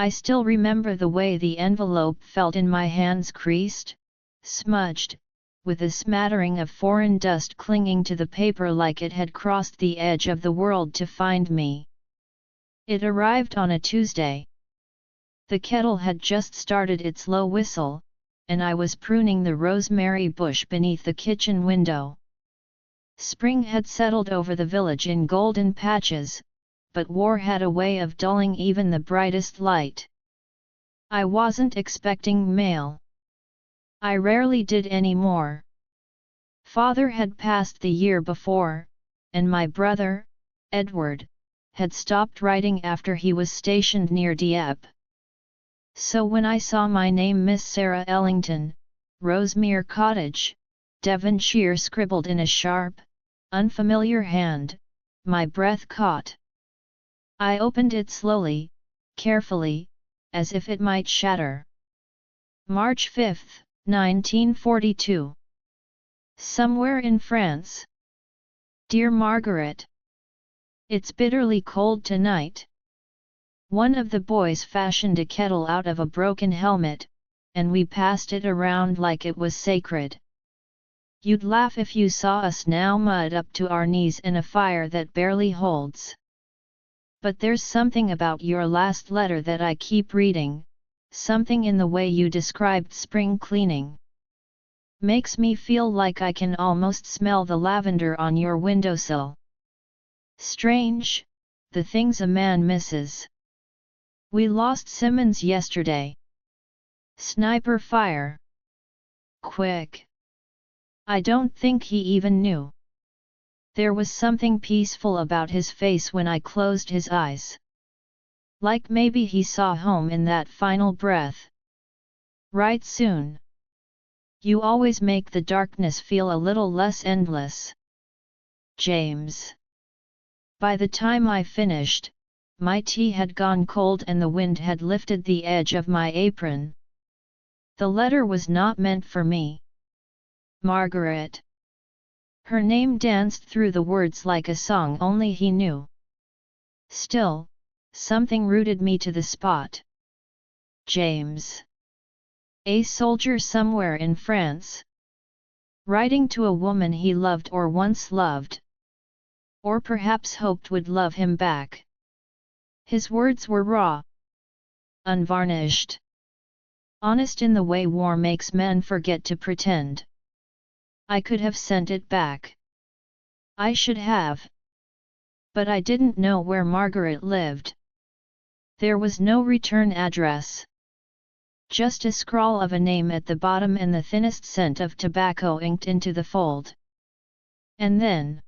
I still remember the way the envelope felt in my hands, creased, smudged, with a smattering of foreign dust clinging to the paper like it had crossed the edge of the world to find me. It arrived on a Tuesday. The kettle had just started its low whistle, and I was pruning the rosemary bush beneath the kitchen window. Spring had settled over the village in golden patches, but war had a way of dulling even the brightest light. I wasn't expecting mail. I rarely did any more. Father had passed the year before, and my brother, Edward, had stopped writing after he was stationed near Dieppe. So when I saw my name, Miss Sarah Ellington, Rosemere Cottage, Devonshire, scribbled in a sharp, unfamiliar hand, my breath caught. I opened it slowly, carefully, as if it might shatter. March 5, 1942. Somewhere in France. Dear Margaret. It's bitterly cold tonight. One of the boys fashioned a kettle out of a broken helmet, and we passed it around like it was sacred. You'd laugh if you saw us now, mud up to our knees in a fire that barely holds. But there's something about your last letter that I keep reading, something in the way you described spring cleaning. Makes me feel like I can almost smell the lavender on your windowsill. Strange, the things a man misses. We lost Simmons yesterday. Sniper fire. Quick. I don't think he even knew. There was something peaceful about his face when I closed his eyes. Like maybe he saw home in that final breath. Right soon. You always make the darkness feel a little less endless. James. By the time I finished, my tea had gone cold and the wind had lifted the edge of my apron. The letter was not meant for me. Margaret. Her name danced through the words like a song only he knew. Still, something rooted me to the spot. James. A soldier somewhere in France. Writing to a woman he loved or once loved. Or perhaps hoped would love him back. His words were raw. Unvarnished. Honest in the way war makes men forget to pretend. I could have sent it back. I should have. But I didn't know where Margaret lived. There was no return address. Just a scrawl of a name at the bottom and the thinnest scent of tobacco inked into the fold. And then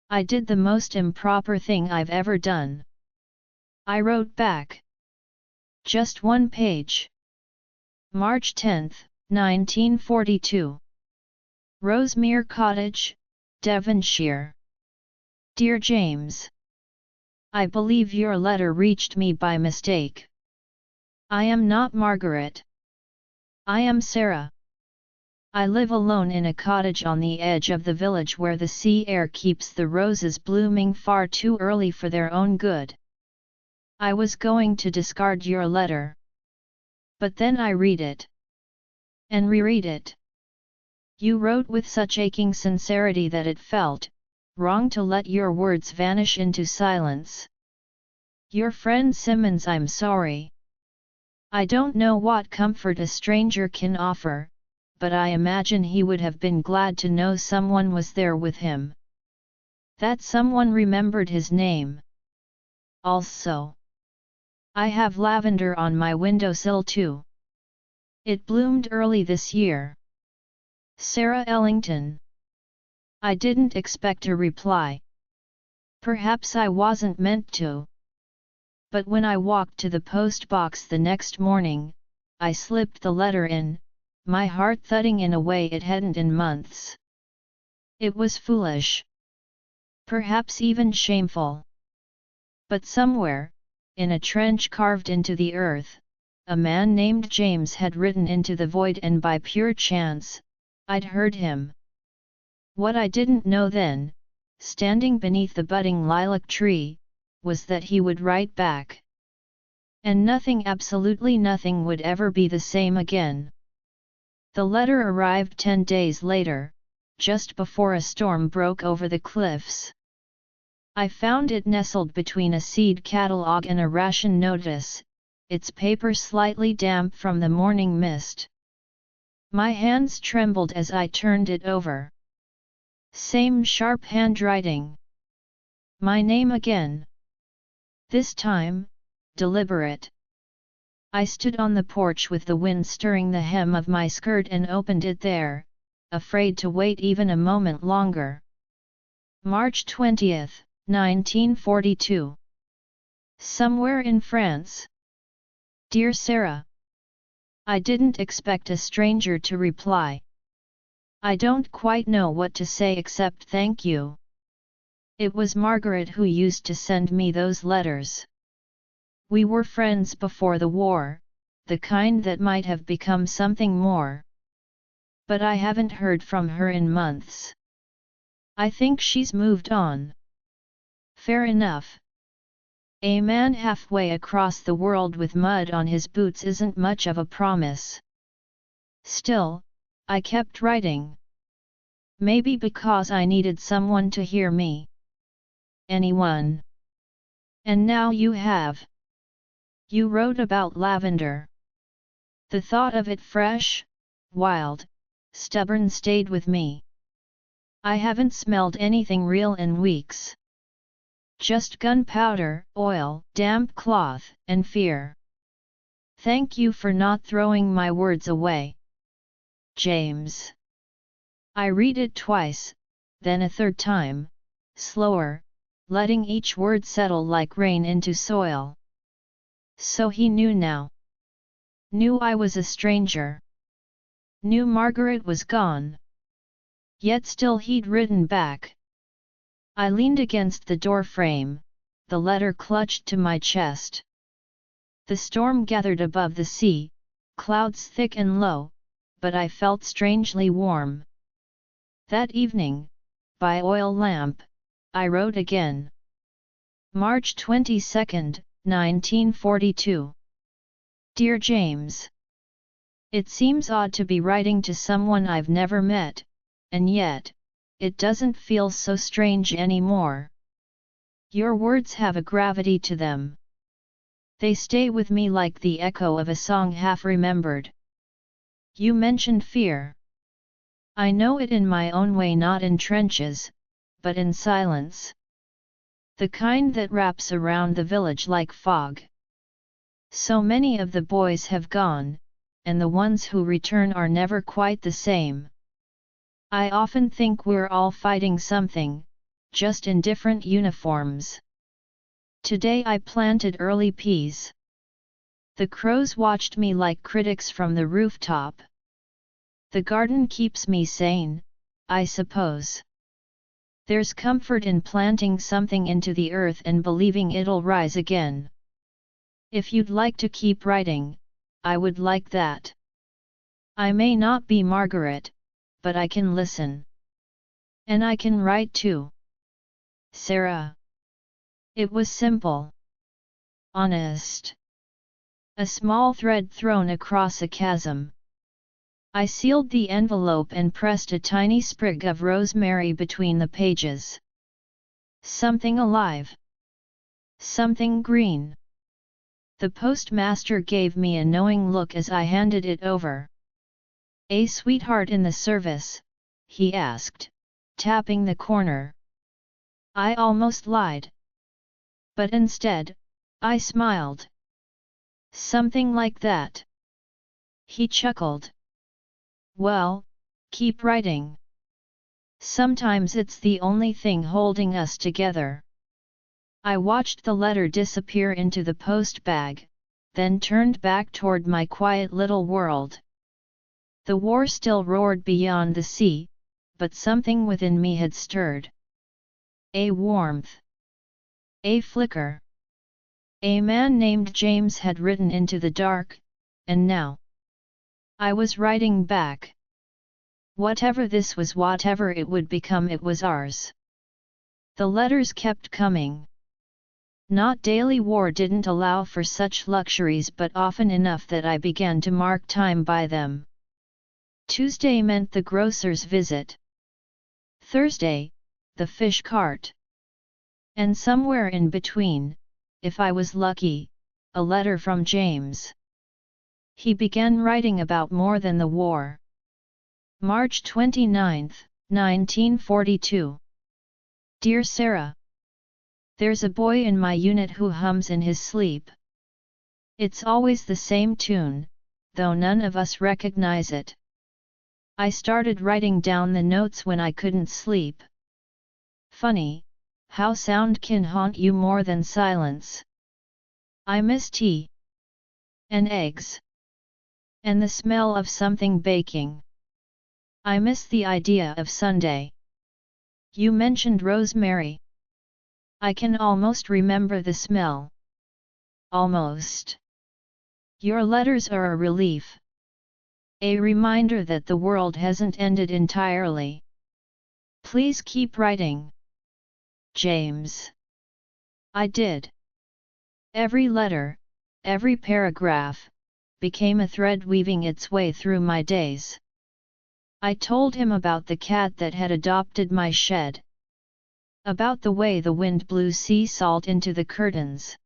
I did the most improper thing I've ever done. I wrote back. Just one page. March 10, 1942. Rosemere Cottage, Devonshire. Dear James. I believe your letter reached me by mistake. I am not Margaret. I am Sarah. I live alone in a cottage on the edge of the village where the sea air keeps the roses blooming far too early for their own good. I was going to discard your letter. But then I read it. And reread it. You wrote with such aching sincerity that it felt wrong to let your words vanish into silence. Your friend Simmons, I'm sorry. I don't know what comfort a stranger can offer, but I imagine he would have been glad to know someone was there with him. That someone remembered his name. Also, I have lavender on my windowsill too. It bloomed early this year. Sarah Ellington. I didn't expect a reply. Perhaps I wasn't meant to. But when I walked to the post box the next morning, I slipped the letter in, my heart thudding in a way it hadn't in months. It was foolish. Perhaps even shameful. But somewhere, in a trench carved into the earth, a man named James had written into the void, and by pure chance, I'd heard him. What I didn't know then, standing beneath the budding lilac tree, was that he would write back. And nothing, absolutely nothing, would ever be the same again. The letter arrived 10 days later, just before a storm broke over the cliffs. I found it nestled between a seed catalog and a ration notice, its paper slightly damp from the morning mist. My hands trembled as I turned it over. Same sharp handwriting. My name again. This time, deliberate. I stood on the porch with the wind stirring the hem of my skirt and opened it there, afraid to wait even a moment longer. March 20th, 1942. Somewhere in France. Dear Sarah. I didn't expect a stranger to reply. I don't quite know what to say except thank you. It was Margaret who used to send me those letters. We were friends before the war, the kind that might have become something more. But I haven't heard from her in months. I think she's moved on. Fair enough. A man halfway across the world with mud on his boots isn't much of a promise. Still, I kept writing. Maybe because I needed someone to hear me. Anyone. And now you have. You wrote about lavender. The thought of it, fresh, wild, stubborn, stayed with me. I haven't smelled anything real in weeks. Just gunpowder, oil, damp cloth, and fear. Thank you for not throwing my words away. James. I read it twice, then a third time, slower, letting each word settle like rain into soil. So he knew now. Knew I was a stranger. Knew Margaret was gone. Yet still he'd written back. I leaned against the door frame, the letter clutched to my chest. The storm gathered above the sea, clouds thick and low, but I felt strangely warm. That evening, by oil lamp, I wrote again. March 22nd, 1942. Dear James. It seems odd to be writing to someone I've never met, and yet, it doesn't feel so strange anymore. Your words have a gravity to them. They stay with me like the echo of a song half remembered. You mentioned fear. I know it in my own way, not in trenches, but in silence. The kind that wraps around the village like fog. So many of the boys have gone, and the ones who return are never quite the same. I often think we're all fighting something, just in different uniforms. Today I planted early peas. The crows watched me like critics from the rooftop. The garden keeps me sane, I suppose. There's comfort in planting something into the earth and believing it'll rise again. If you'd like to keep writing, I would like that. I may not be Margaret, but I can listen. And I can write too. Sarah. It was simple. Honest. A small thread thrown across a chasm. I sealed the envelope and pressed a tiny sprig of rosemary between the pages. Something alive. Something green. The postmaster gave me a knowing look as I handed it over. A sweetheart in the service? He asked, tapping the corner. I almost lied. But instead, I smiled. Something like that. He chuckled. Well, keep writing. Sometimes it's the only thing holding us together. I watched the letter disappear into the post bag, then turned back toward my quiet little world. The war still roared beyond the sea, but something within me had stirred. A warmth. A flicker. A man named James had written into the dark, and now I was writing back. Whatever this was, whatever it would become, it was ours. The letters kept coming. Not daily war didn't allow for such luxuries, but often enough that I began to mark time by them. Tuesday meant the grocer's visit. Thursday, the fish cart. And somewhere in between, if I was lucky, a letter from James. He began writing about more than the war. March 29, 1942. Dear Sarah. There's a boy in my unit who hums in his sleep. It's always the same tune, though none of us recognize it. I started writing down the notes when I couldn't sleep. Funny, how sound can haunt you more than silence. I miss tea. And eggs. And the smell of something baking. I miss the idea of Sunday. You mentioned rosemary. I can almost remember the smell. Almost. Your letters are a relief. A reminder that the world hasn't ended entirely. Please keep writing. James. I did. Every letter, every paragraph, became a thread weaving its way through my days. I told him about the cat that had adopted my shed. About the way the wind blew sea salt into the curtains.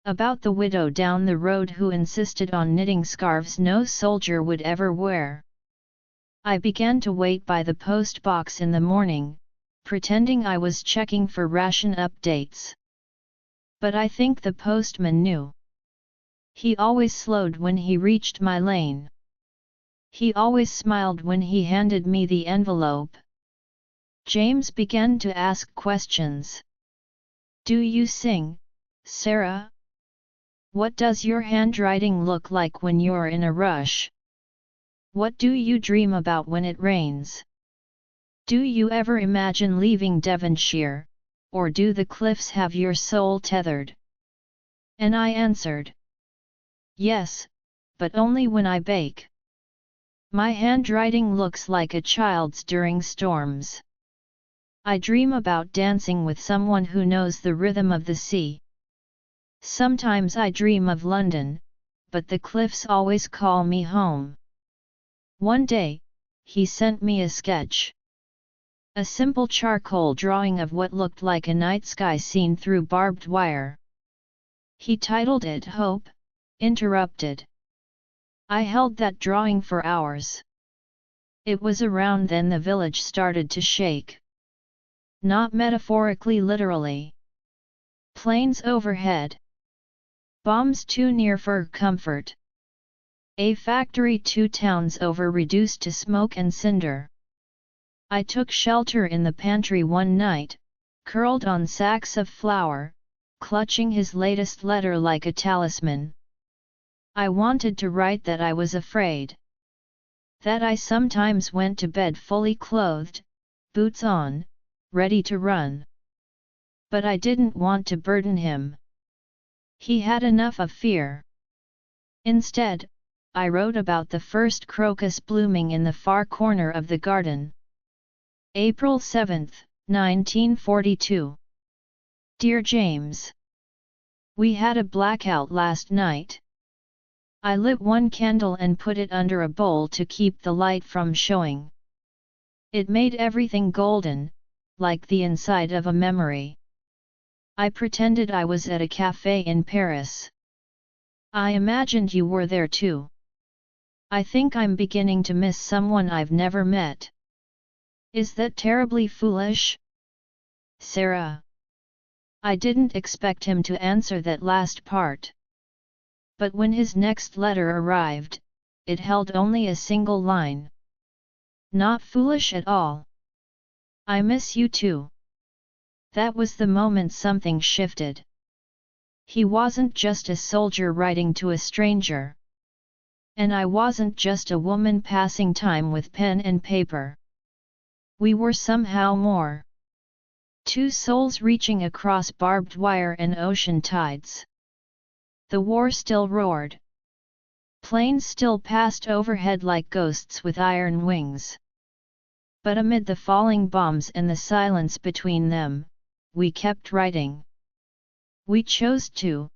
About the widow down the road who insisted on knitting scarves no soldier would ever wear. I began to wait by the post box in the morning, pretending I was checking for ration updates. But I think the postman knew. He always slowed when he reached my lane. He always smiled when he handed me the envelope. James began to ask questions. Do you sing, Sarah? What does your handwriting look like when you're in a rush? What do you dream about when it rains? Do you ever imagine leaving Devonshire, or do the cliffs have your soul tethered? And I answered. Yes, but only when I bake. My handwriting looks like a child's during storms. I dream about dancing with someone who knows the rhythm of the sea. Sometimes I dream of London, but the cliffs always call me home. One day, he sent me a sketch. A simple charcoal drawing of what looked like a night sky seen through barbed wire. He titled it Hope, Interrupted. I held that drawing for hours. It was around then the village started to shake. Not metaphorically, literally. Planes overhead. Bombs too near for comfort. A factory 2 towns over reduced to smoke and cinder. I took shelter in the pantry one night, curled on sacks of flour, clutching his latest letter like a talisman. I wanted to write that I was afraid. That I sometimes went to bed fully clothed, boots on, ready to run. But I didn't want to burden him. He had enough of fear. Instead, I wrote about the first crocus blooming in the far corner of the garden. April 7, 1942. Dear James. We had a blackout last night. I lit one candle and put it under a bowl to keep the light from showing. It made everything golden, like the inside of a memory. I pretended I was at a cafe in Paris. I imagined you were there too. I think I'm beginning to miss someone I've never met. Is that terribly foolish? Sarah. I didn't expect him to answer that last part. But when his next letter arrived, it held only a single line. Not foolish at all. I miss you too. That was the moment something shifted. He wasn't just a soldier writing to a stranger. And I wasn't just a woman passing time with pen and paper. We were somehow more. 2 souls reaching across barbed wire and ocean tides. The war still roared. Planes still passed overhead like ghosts with iron wings. But amid the falling bombs and the silence between them, we kept writing. We chose to.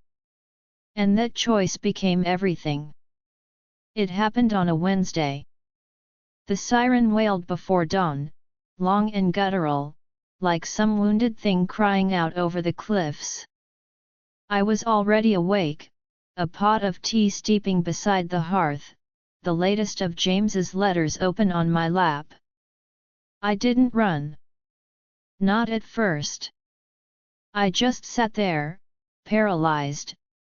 And that choice became everything. It happened on a Wednesday. The siren wailed before dawn, long and guttural, like some wounded thing crying out over the cliffs. I was already awake, a pot of tea steeping beside the hearth, the latest of James's letters open on my lap. I didn't run. Not at first. I just sat there, paralyzed,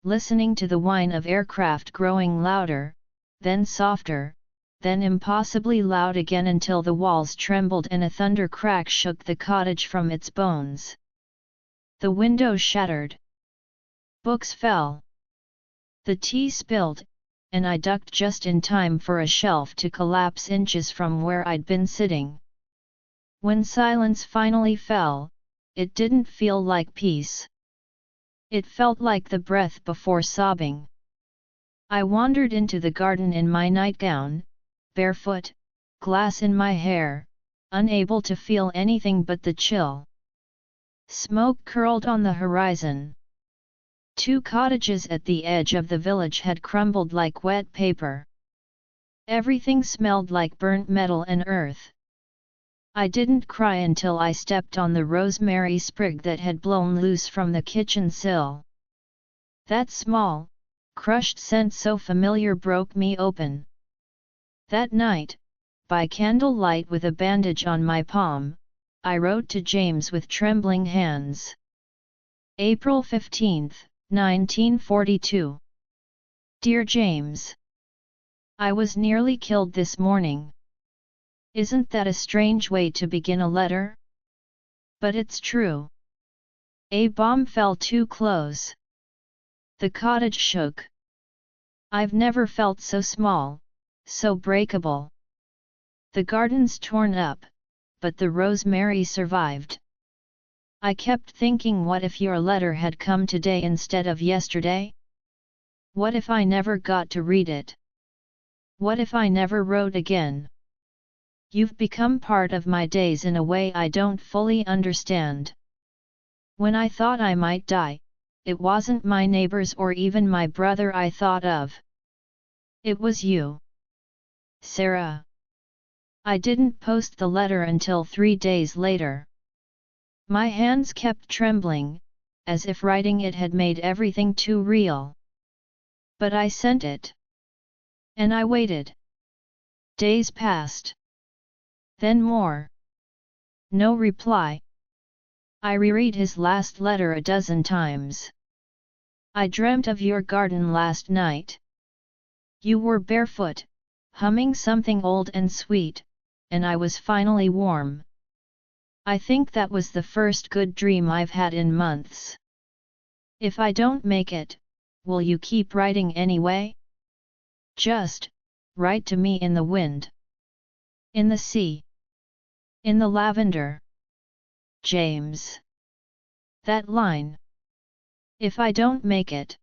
listening to the whine of aircraft growing louder, then softer, then impossibly loud again until the walls trembled and a thunder crack shook the cottage from its bones. The window shattered. Books fell. The tea spilled, and I ducked just in time for a shelf to collapse inches from where I'd been sitting. When silence finally fell, it didn't feel like peace. It felt like the breath before sobbing. I wandered into the garden in my nightgown, barefoot, glass in my hair, unable to feel anything but the chill. Smoke curled on the horizon. 2 cottages at the edge of the village had crumbled like wet paper. Everything smelled like burnt metal and earth. I didn't cry until I stepped on the rosemary sprig that had blown loose from the kitchen sill. That small, crushed scent so familiar broke me open. That night, by candlelight with a bandage on my palm, I wrote to James with trembling hands. April 15, 1942. Dear James. I was nearly killed this morning. Isn't that a strange way to begin a letter? But it's true. A bomb fell too close. The cottage shook. I've never felt so small, so breakable. The garden's torn up, but the rosemary survived. I kept thinking, what if your letter had come today instead of yesterday? What if I never got to read it? What if I never wrote again? You've become part of my days in a way I don't fully understand. When I thought I might die, it wasn't my neighbors or even my brother I thought of. It was you. Sarah. I didn't post the letter until 3 days later. My hands kept trembling, as if writing it had made everything too real. But I sent it. And I waited. Days passed. Then more. No reply. I reread his last letter a dozen times. I dreamt of your garden last night. You were barefoot, humming something old and sweet, and I was finally warm. I think that was the first good dream I've had in months. If I don't make it, will you keep writing anyway? Just, write to me in the wind. In the sea. In the lavender. James. That line. If I don't make it.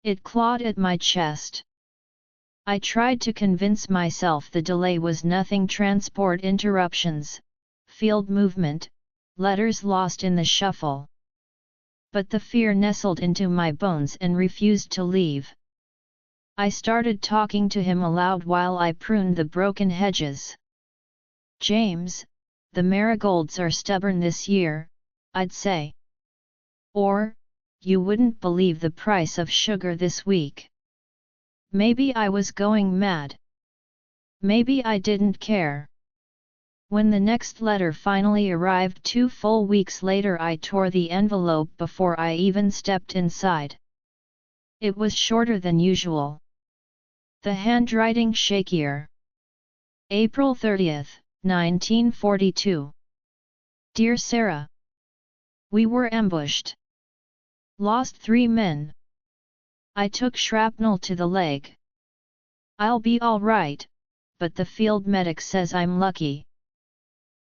It clawed at my chest. I tried to convince myself the delay was nothing: transport interruptions, field movement, letters lost in the shuffle. But the fear nestled into my bones and refused to leave. I started talking to him aloud while I pruned the broken hedges. James, the marigolds are stubborn this year, I'd say. Or, you wouldn't believe the price of sugar this week. Maybe I was going mad. Maybe I didn't care. When the next letter finally arrived 2 full weeks later, I tore the envelope before I even stepped inside. It was shorter than usual. The handwriting shakier. April 30, 1942. Dear Sarah. We were ambushed. Lost 3 men. I took shrapnel to the leg. I'll be all right, but the field medic says I'm lucky.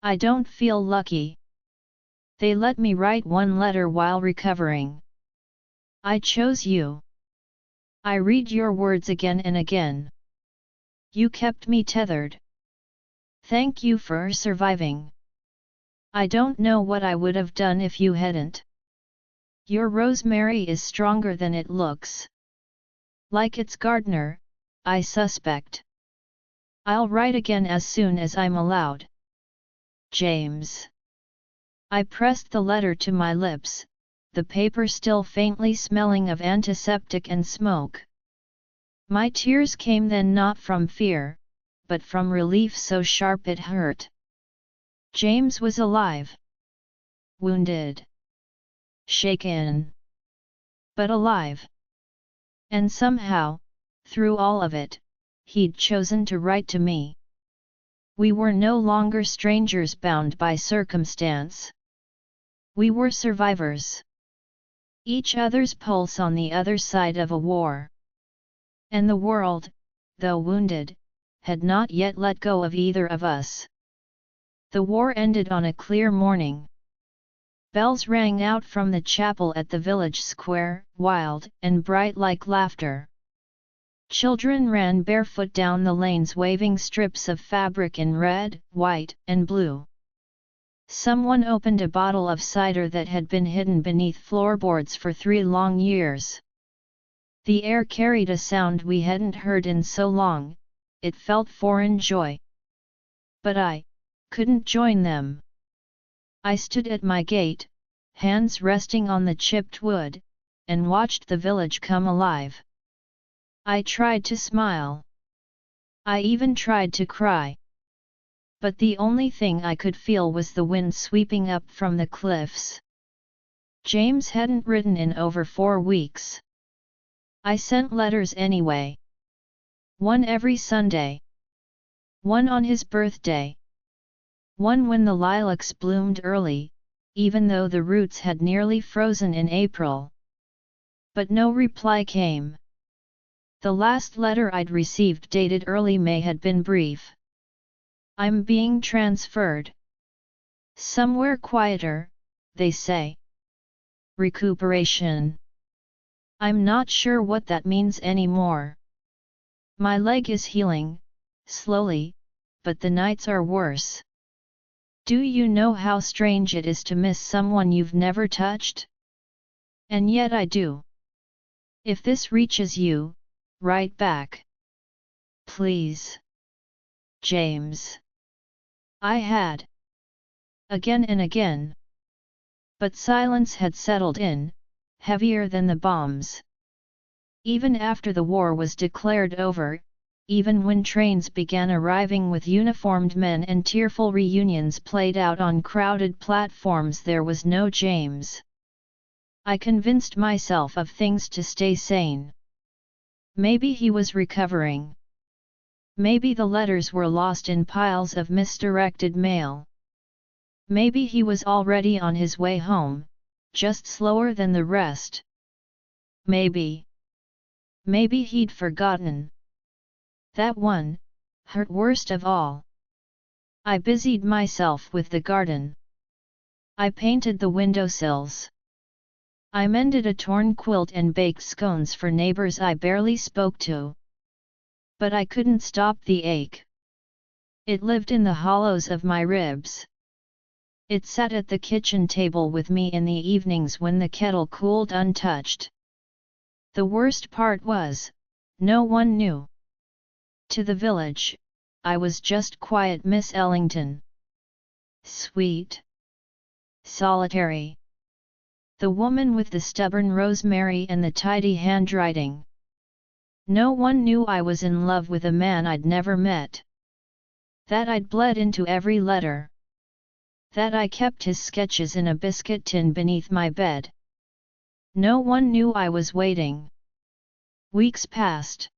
I don't feel lucky. They let me write 1 letter while recovering. I chose you. I read your words again and again. You kept me tethered. Thank you for surviving. I don't know what I would have done if you hadn't. Your rosemary is stronger than it looks. Like its gardener, I suspect. I'll write again as soon as I'm allowed. James. I pressed the letter to my lips, the paper still faintly smelling of antiseptic and smoke. My tears came then not from fear, but from relief so sharp it hurt. James was alive. Wounded. Shaken. But alive. And somehow, through all of it, he'd chosen to write to me. We were no longer strangers bound by circumstance. We were survivors. Each other's pulse on the other side of a war. And the world, though wounded, had not yet let go of either of us. The war ended on a clear morning. Bells rang out from the chapel at the village square, wild and bright like laughter. Children ran barefoot down the lanes waving strips of fabric in red, white, and blue. Someone opened a bottle of cider that had been hidden beneath floorboards for 3 long years. The air carried a sound we hadn't heard in so long, it felt foreign joy. But I couldn't join them. I stood at my gate, hands resting on the chipped wood, and watched the village come alive. I tried to smile. I even tried to cry. But the only thing I could feel was the wind sweeping up from the cliffs. James hadn't written in over 4 weeks. I sent letters anyway. One every Sunday. One on his birthday. One when the lilacs bloomed early, even though the roots had nearly frozen in April. But no reply came. The last letter I'd received dated early May had been brief. I'm being transferred. Somewhere quieter, they say. Recuperation. I'm not sure what that means anymore. My leg is healing, slowly, but the nights are worse. Do you know how strange it is to miss someone you've never touched? And yet I do. If this reaches you, write back. Please. James. I had. Again and again. But silence had settled in, heavier than the bombs. Even after the war was declared over, even when trains began arriving with uniformed men and tearful reunions played out on crowded platforms, there was no James. I convinced myself of things to stay sane. Maybe he was recovering. Maybe the letters were lost in piles of misdirected mail. Maybe he was already on his way home, just slower than the rest. Maybe he'd forgotten. That one, hurt worst of all. I busied myself with the garden. I painted the windowsills. I mended a torn quilt and baked scones for neighbors I barely spoke to. But I couldn't stop the ache. It lived in the hollows of my ribs. It sat at the kitchen table with me in the evenings when the kettle cooled untouched. The worst part was, no one knew. To the village, I was just quiet Miss Ellington. Sweet. Solitary. The woman with the stubborn rosemary and the tidy handwriting. No one knew I was in love with a man I'd never met. That I'd bled into every letter. That I kept his sketches in a biscuit tin beneath my bed. No one knew I was waiting. Weeks passed.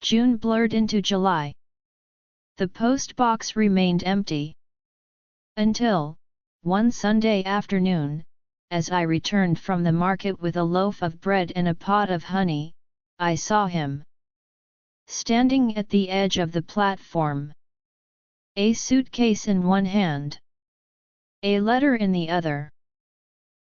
June blurred into July. The post box remained empty. Until, one Sunday afternoon, as I returned from the market with a loaf of bread and a pot of honey, I saw him. Standing at the edge of the platform. A suitcase in one hand. A letter in the other.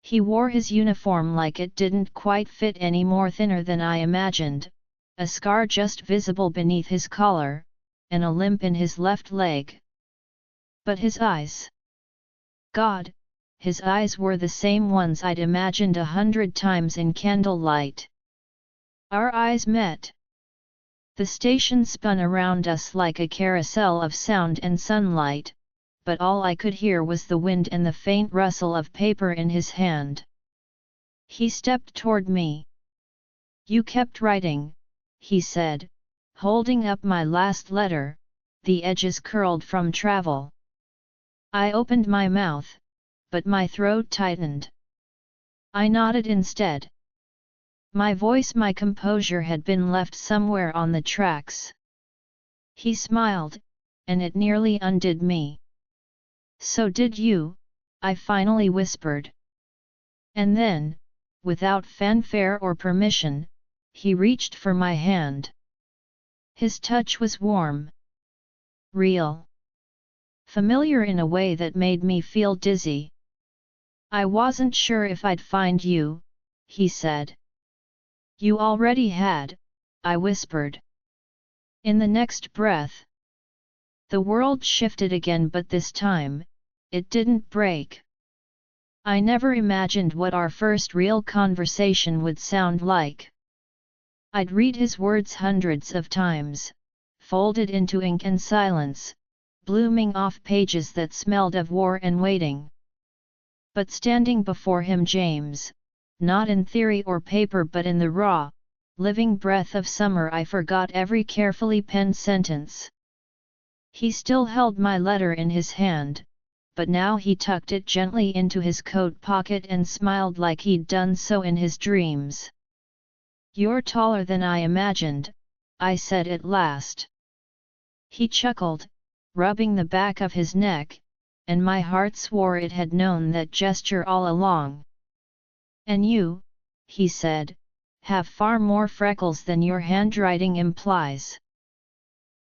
He wore his uniform like it didn't quite fit any more, thinner than I imagined, a scar just visible beneath his collar, and a limp in his left leg. But his eyes. God, his eyes were the same ones I'd imagined 100 times in candlelight. Our eyes met. The station spun around us like a carousel of sound and sunlight, but all I could hear was the wind and the faint rustle of paper in his hand. He stepped toward me. "You kept writing," he said, holding up my last letter, the edges curled from travel. I opened my mouth, but my throat tightened. I nodded instead. My voice, my composure had been left somewhere on the tracks. He smiled, and it nearly undid me. "So did you," I finally whispered. And then, without fanfare or permission, he reached for my hand. His touch was warm. Real. Familiar in a way that made me feel dizzy. "I wasn't sure if I'd find you," he said. "You already had," I whispered. In the next breath, the world shifted again, but this time, it didn't break. I never imagined what our first real conversation would sound like. I'd read his words hundreds of times, folded into ink and silence, blooming off pages that smelled of war and waiting. But standing before him, James, not in theory or paper but in the raw, living breath of summer, I forgot every carefully penned sentence. He still held my letter in his hand, but now he tucked it gently into his coat pocket and smiled like he'd done so in his dreams. "You're taller than I imagined," I said at last. He chuckled, rubbing the back of his neck, and my heart swore it had known that gesture all along. "And you," he said, "have far more freckles than your handwriting implies."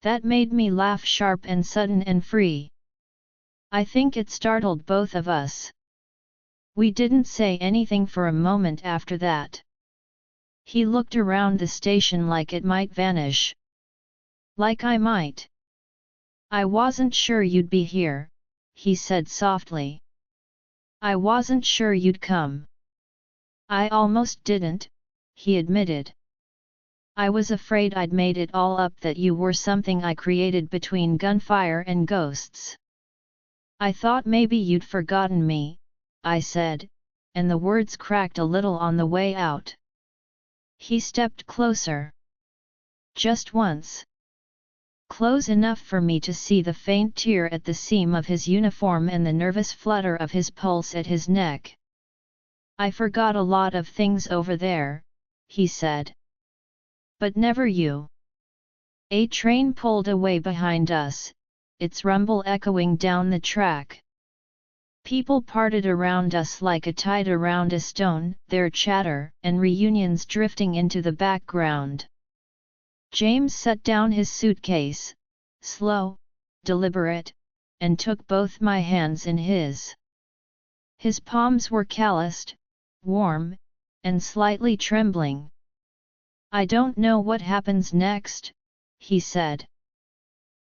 That made me laugh, sharp and sudden and free. I think it startled both of us. We didn't say anything for a moment after that. He looked around the station like it might vanish. Like I might. "I wasn't sure you'd be here," he said softly. "I wasn't sure you'd come." "I almost didn't," he admitted. "I was afraid I'd made it all up, that you were something I created between gunfire and ghosts." "I thought maybe you'd forgotten me," I said, and the words cracked a little on the way out. He stepped closer. Just once. Close enough for me to see the faint tear at the seam of his uniform and the nervous flutter of his pulse at his neck. "I forgot a lot of things over there," he said. "But never you." A train pulled away behind us, its rumble echoing down the track. People parted around us like a tide around a stone, their chatter and reunions drifting into the background. James set down his suitcase, slow, deliberate, and took both my hands in his. His palms were calloused, warm, and slightly trembling. "I don't know what happens next," he said.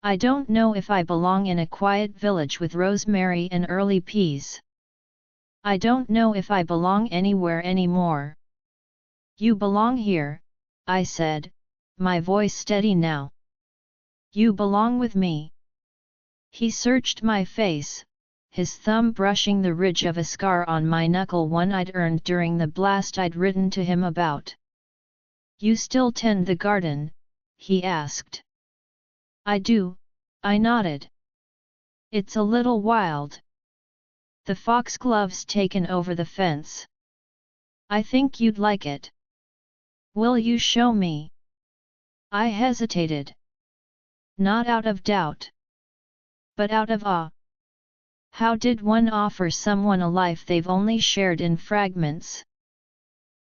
"I don't know if I belong in a quiet village with rosemary and early peas. I don't know if I belong anywhere anymore." "You belong here," I said, my voice steady now. "You belong with me." He searched my face, his thumb brushing the ridge of a scar on my knuckle, one I'd earned during the blast I'd written to him about. "You still tend the garden?" he asked. "I do," I nodded. "It's a little wild. The foxglove's taken over the fence. I think you'd like it. Will you show me?" I hesitated. Not out of doubt, but out of awe. How did one offer someone a life they've only shared in fragments?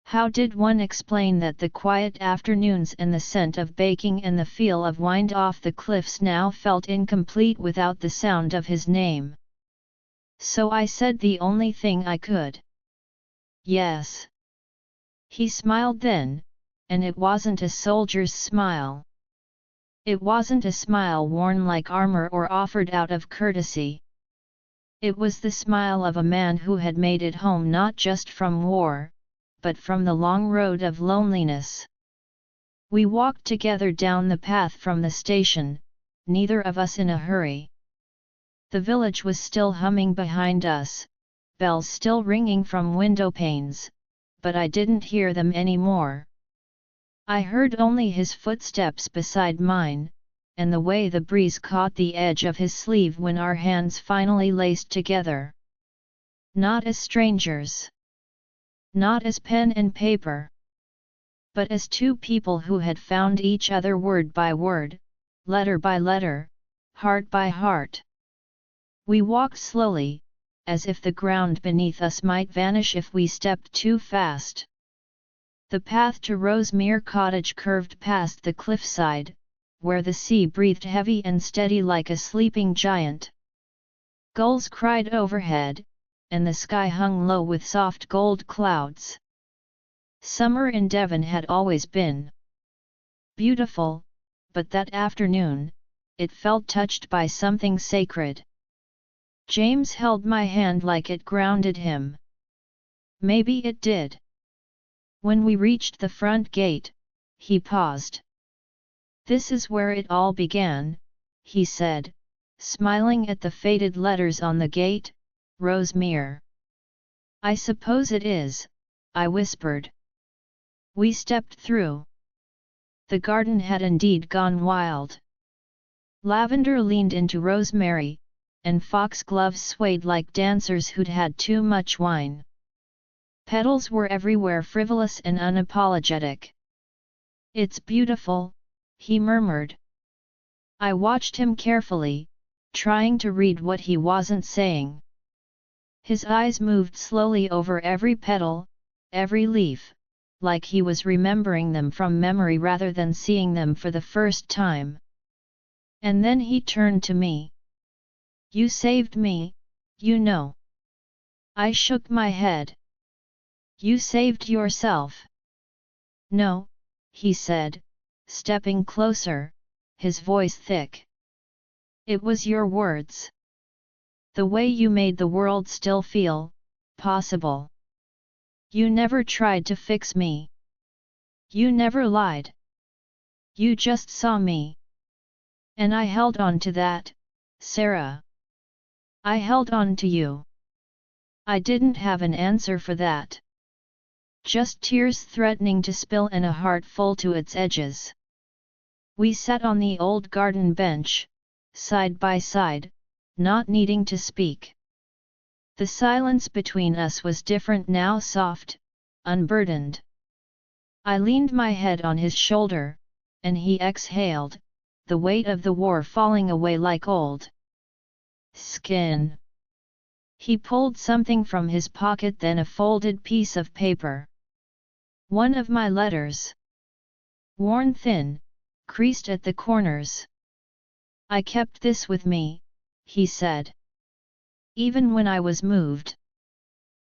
How did one explain that the quiet afternoons and the scent of baking and the feel of wind off the cliffs now felt incomplete without the sound of his name? So I said the only thing I could. "Yes." He smiled then, and it wasn't a soldier's smile. It wasn't a smile worn like armor or offered out of courtesy. It was the smile of a man who had made it home not just from war, but from the long road of loneliness. We walked together down the path from the station, neither of us in a hurry. The village was still humming behind us, bells still ringing from window panes, but I didn't hear them anymore. I heard only his footsteps beside mine, and the way the breeze caught the edge of his sleeve when our hands finally laced together. Not as strangers. Not as pen and paper. But as two people who had found each other word by word, letter by letter, heart by heart. We walked slowly, as if the ground beneath us might vanish if we stepped too fast. The path to Rosemere Cottage curved past the cliffside, where the sea breathed heavy and steady like a sleeping giant. Gulls cried overhead, and the sky hung low with soft gold clouds. Summer in Devon had always been beautiful, but that afternoon, it felt touched by something sacred. James held my hand like it grounded him. Maybe it did. When we reached the front gate, he paused. "This is where it all began," he said, smiling at the faded letters on the gate, "Rosemere." "I suppose it is," I whispered. We stepped through. The garden had indeed gone wild. Lavender leaned into rosemary, and foxgloves swayed like dancers who'd had too much wine. Petals were everywhere, frivolous and unapologetic. "It's beautiful," he murmured. I watched him carefully, trying to read what he wasn't saying. His eyes moved slowly over every petal, every leaf, like he was remembering them from memory rather than seeing them for the first time. And then he turned to me. "You saved me, you know." I shook my head. "You saved yourself." "No," he said, stepping closer, his voice thick. "It was your words. The way you made the world still feel possible. You never tried to fix me. You never lied. You just saw me. And I held on to that, Sarah. I held on to you." I didn't have an answer for that. Just tears threatening to spill and a heart full to its edges. We sat on the old garden bench, side by side, not needing to speak. The silence between us was different now, soft, unburdened. I leaned my head on his shoulder, and he exhaled, the weight of the war falling away like old skin. He pulled something from his pocket, then a folded piece of paper. One of my letters. Worn thin, creased at the corners. "I kept this with me," he said. "Even when I was moved.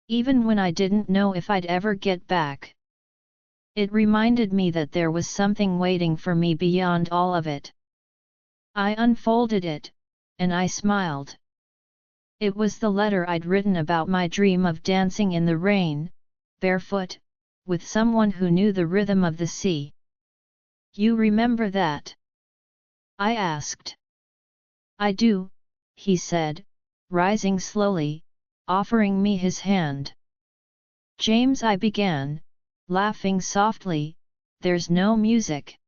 Even when I didn't know if I'd ever get back. It reminded me that there was something waiting for me beyond all of it." I unfolded it, and I smiled. It was the letter I'd written about my dream of dancing in the rain, barefoot, with someone who knew the rhythm of the sea. "You remember that?" I asked. "I do," he said, rising slowly, offering me his hand. "James," I began, laughing softly, "there's no music."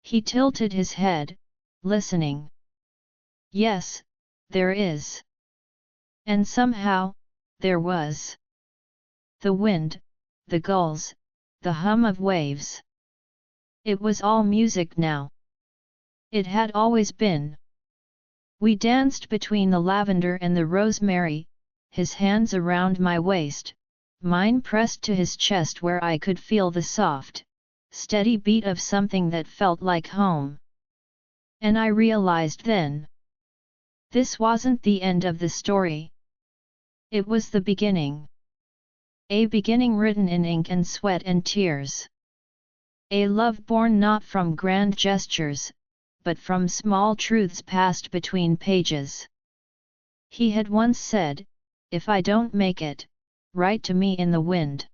He tilted his head, listening. "Yes, there is." And somehow, there was. The wind, the gulls, the hum of waves. It was all music now. It had always been. We danced between the lavender and the rosemary, his hands around my waist, mine pressed to his chest where I could feel the soft, steady beat of something that felt like home. And I realized then. This wasn't the end of the story. It was the beginning. A beginning written in ink and sweat and tears. A love born not from grand gestures, but from small truths passed between pages. He had once said, "If I don't make it, write to me in the wind,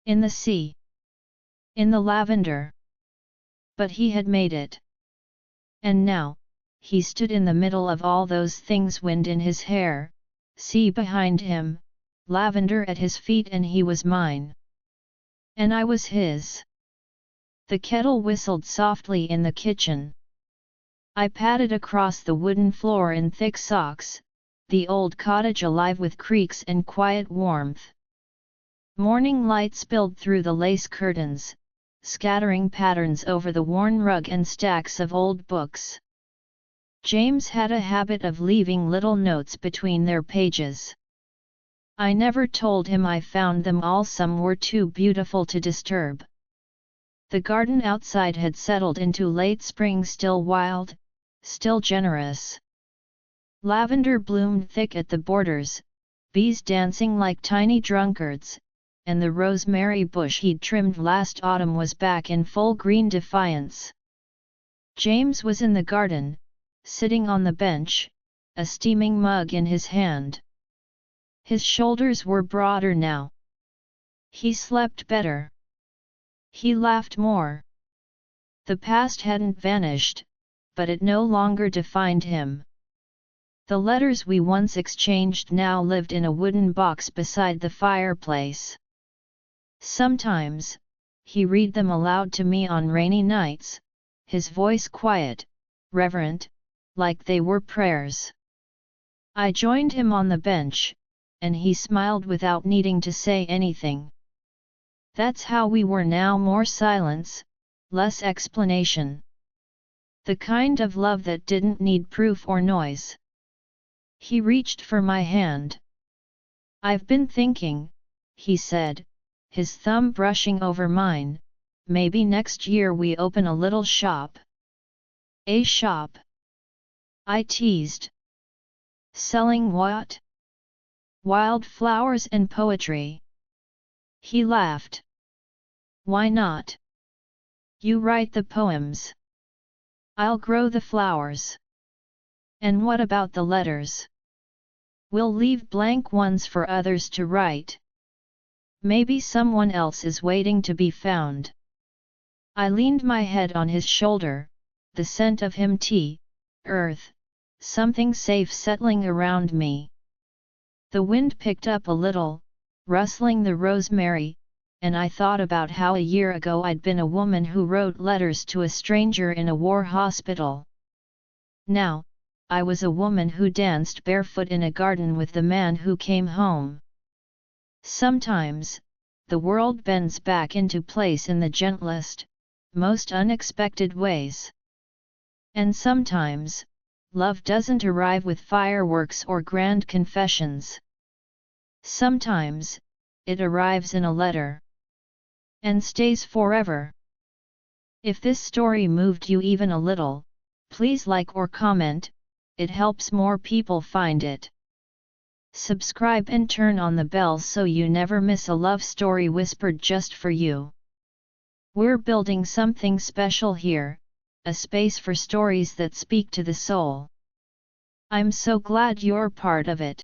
in the sea, in the lavender." But he had made it. And now, he stood in the middle of all those things: wind in his hair, sea behind him, lavender at his feet, and he was mine. And I was his. The kettle whistled softly in the kitchen. I padded across the wooden floor in thick socks, the old cottage alive with creaks and quiet warmth. Morning light spilled through the lace curtains, scattering patterns over the worn rug and stacks of old books. James had a habit of leaving little notes between their pages. I never told him I found them all. Some were too beautiful to disturb. The garden outside had settled into late spring, still wild, still generous. Lavender bloomed thick at the borders, bees dancing like tiny drunkards, and the rosemary bush he'd trimmed last autumn was back in full green defiance. James was in the garden, sitting on the bench, a steaming mug in his hand. His shoulders were broader now. He slept better. He laughed more. The past hadn't vanished, but it no longer defined him. The letters we once exchanged now lived in a wooden box beside the fireplace. Sometimes, he read them aloud to me on rainy nights, his voice quiet, reverent, like they were prayers. I joined him on the bench, and he smiled without needing to say anything. That's how we were now: more silence, less explanation. The kind of love that didn't need proof or noise. He reached for my hand. "I've been thinking," he said, his thumb brushing over mine, "maybe next year we open a little shop." "A shop?" I teased. "Selling what?" "Wild flowers and poetry." He laughed. "Why not? You write the poems. I'll grow the flowers. And what about the letters? We'll leave blank ones for others to write. Maybe someone else is waiting to be found." I leaned my head on his shoulder, the scent of him, tea, earth, something safe settling around me. The wind picked up a little, rustling the rosemary, and I thought about how a year ago I'd been a woman who wrote letters to a stranger in a war hospital. Now, I was a woman who danced barefoot in a garden with the man who came home. Sometimes, the world bends back into place in the gentlest, most unexpected ways. And sometimes, love doesn't arrive with fireworks or grand confessions. Sometimes, it arrives in a letter. And stays forever. If this story moved you even a little, please like or comment, it helps more people find it. Subscribe and turn on the bell so you never miss a love story whispered just for you. We're building something special here, a space for stories that speak to the soul. I'm so glad you're part of it.